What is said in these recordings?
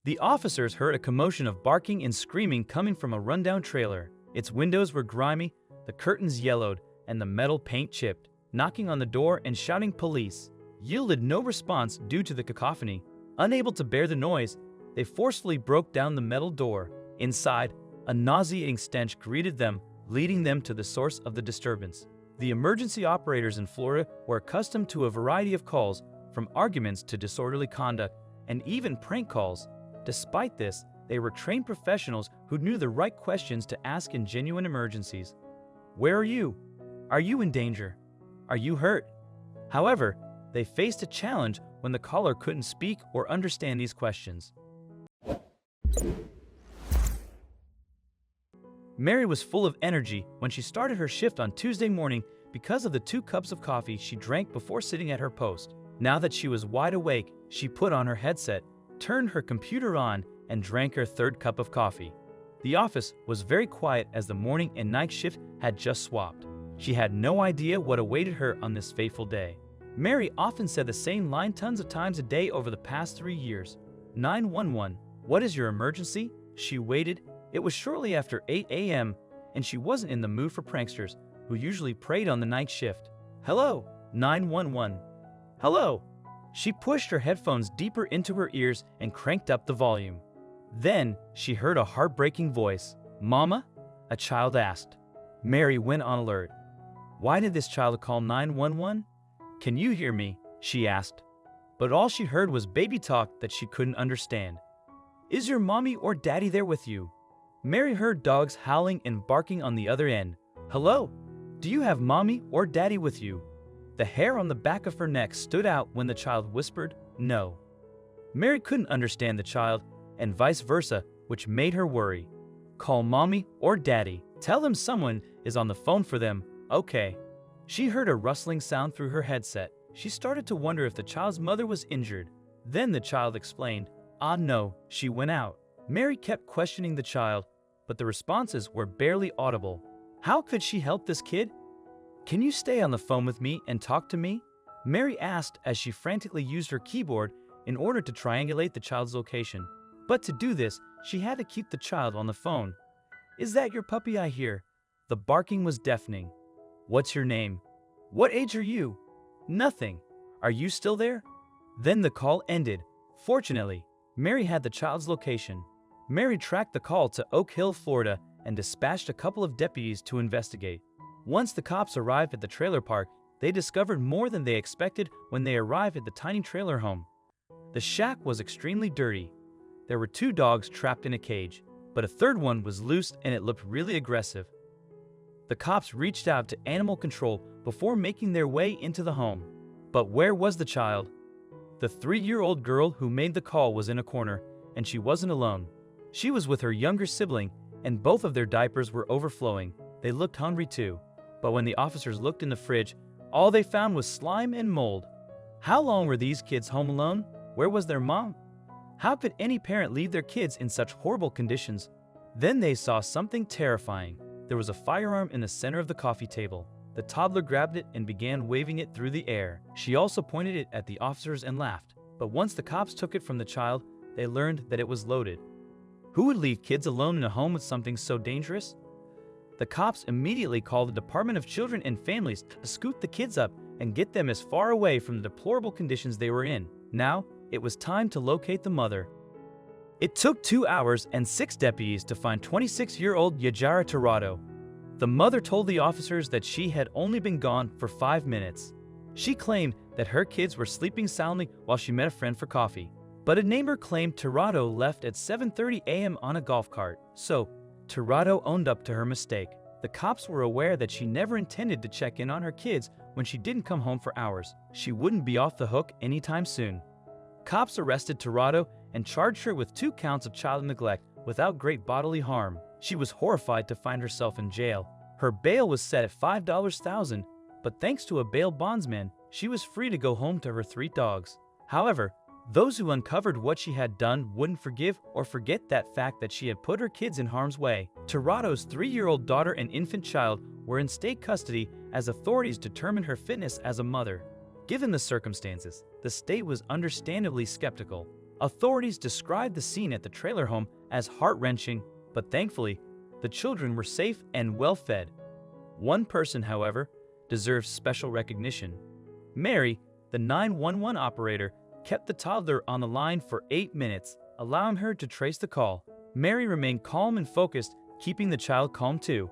The officers heard a commotion of barking and screaming coming from a rundown trailer. Its windows were grimy, the curtains yellowed, and the metal paint chipped. Knocking on the door and shouting "police" yielded no response due to the cacophony. Unable to bear the noise, they forcefully broke down the metal door. Inside, a nauseating stench greeted them, leading them to the source of the disturbance. The emergency operators in Florida were accustomed to a variety of calls, from arguments to disorderly conduct, and even prank calls. Despite this, they were trained professionals who knew the right questions to ask in genuine emergencies. Where are you? Are you in danger? Are you hurt? However, they faced a challenge when the caller couldn't speak or understand these questions. Mary was full of energy when she started her shift on Tuesday morning because of the 2 cups of coffee she drank before sitting at her post. Now that she was wide awake, she put on her headset, turned her computer on, and drank her 3rd cup of coffee. The office was very quiet as the morning and night shift had just swapped. She had no idea what awaited her on this fateful day. Mary often said the same line tons of times a day over the past 3 years. 911, what is your emergency? She waited. It was shortly after 8 a.m., and she wasn't in the mood for pranksters, who usually preyed on the night shift. Hello, 911. Hello. She pushed her headphones deeper into her ears and cranked up the volume. Then, she heard a heartbreaking voice. Mama? A child asked. Mary went on alert. Why did this child call 911? Can you hear me? She asked. But all she heard was baby talk that she couldn't understand. Is your mommy or daddy there with you? Mary heard dogs howling and barking on the other end. Hello? Do you have mommy or daddy with you? The hair on the back of her neck stood out when the child whispered, no. Mary couldn't understand the child, and vice versa, which made her worry. Call mommy or daddy. Tell them someone is on the phone for them. Okay. She heard a rustling sound through her headset. She started to wonder if the child's mother was injured. Then the child explained, no, she went out. Mary kept questioning the child, but the responses were barely audible. How could she help this kid? Can you stay on the phone with me and talk to me? Mary asked as she frantically used her keyboard in order to triangulate the child's location. But to do this, she had to keep the child on the phone. Is that your puppy I hear? The barking was deafening. What's your name? What age are you? Nothing. Are you still there? Then the call ended. Fortunately, Mary had the child's location. Mary tracked the call to Oak Hill, Florida, and dispatched a couple of deputies to investigate. Once the cops arrived at the trailer park, they discovered more than they expected when they arrived at the tiny trailer home. The shack was extremely dirty. There were 2 dogs trapped in a cage, but a 3rd one was loose and it looked really aggressive. The cops reached out to animal control before making their way into the home. But where was the child? The 3-year-old girl who made the call was in a corner, and she wasn't alone. She was with her younger sibling, and both of their diapers were overflowing. They looked hungry too. But when the officers looked in the fridge, all they found was slime and mold. How long were these kids home alone? Where was their mom? How could any parent leave their kids in such horrible conditions? Then they saw something terrifying. There was a firearm in the center of the coffee table. The toddler grabbed it and began waving it through the air. She also pointed it at the officers and laughed. But once the cops took it from the child, they learned that it was loaded. Who would leave kids alone in a home with something so dangerous? The cops immediately called the Department of Children and Families to scoop the kids up and get them as far away from the deplorable conditions they were in. Now, it was time to locate the mother. It took 2 hours and 6 deputies to find 26-year-old Yajara Tirado. The mother told the officers that she had only been gone for 5 minutes. She claimed that her kids were sleeping soundly while she met a friend for coffee. But a neighbor claimed Tirado left at 7:30 a.m. on a golf cart. So, Tirado owned up to her mistake. The cops were aware that she never intended to check in on her kids when she didn't come home for hours. She wouldn't be off the hook anytime soon. Cops arrested Tirado and charged her with 2 counts of child neglect without great bodily harm. She was horrified to find herself in jail. Her bail was set at $5,000, but thanks to a bail bondsman, she was free to go home to her 3 dogs. However, those who uncovered what she had done wouldn't forgive or forget that fact that she had put her kids in harm's way. Tirado's 3-year-old daughter and infant child were in state custody as authorities determined her fitness as a mother. Given the circumstances, the state was understandably skeptical. Authorities described the scene at the trailer home as heart-wrenching, but thankfully, the children were safe and well-fed. One person, however, deserves special recognition. Mary, the 911 operator, kept the toddler on the line for 8 minutes, allowing her to trace the call. Mary remained calm and focused, keeping the child calm too.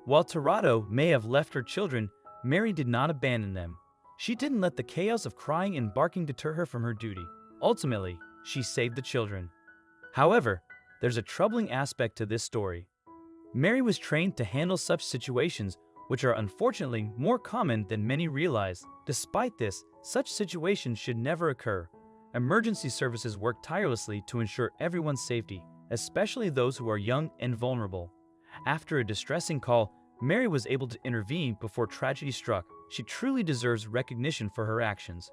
While Torado may have left her children, Mary did not abandon them. She didn't let the chaos of crying and barking deter her from her duty. Ultimately, she saved the children. However, there's a troubling aspect to this story. Mary was trained to handle such situations, which are unfortunately more common than many realize. Despite this, such situations should never occur. Emergency services work tirelessly to ensure everyone's safety, especially those who are young and vulnerable. After a distressing call, Mary was able to intervene before tragedy struck. She truly deserves recognition for her actions.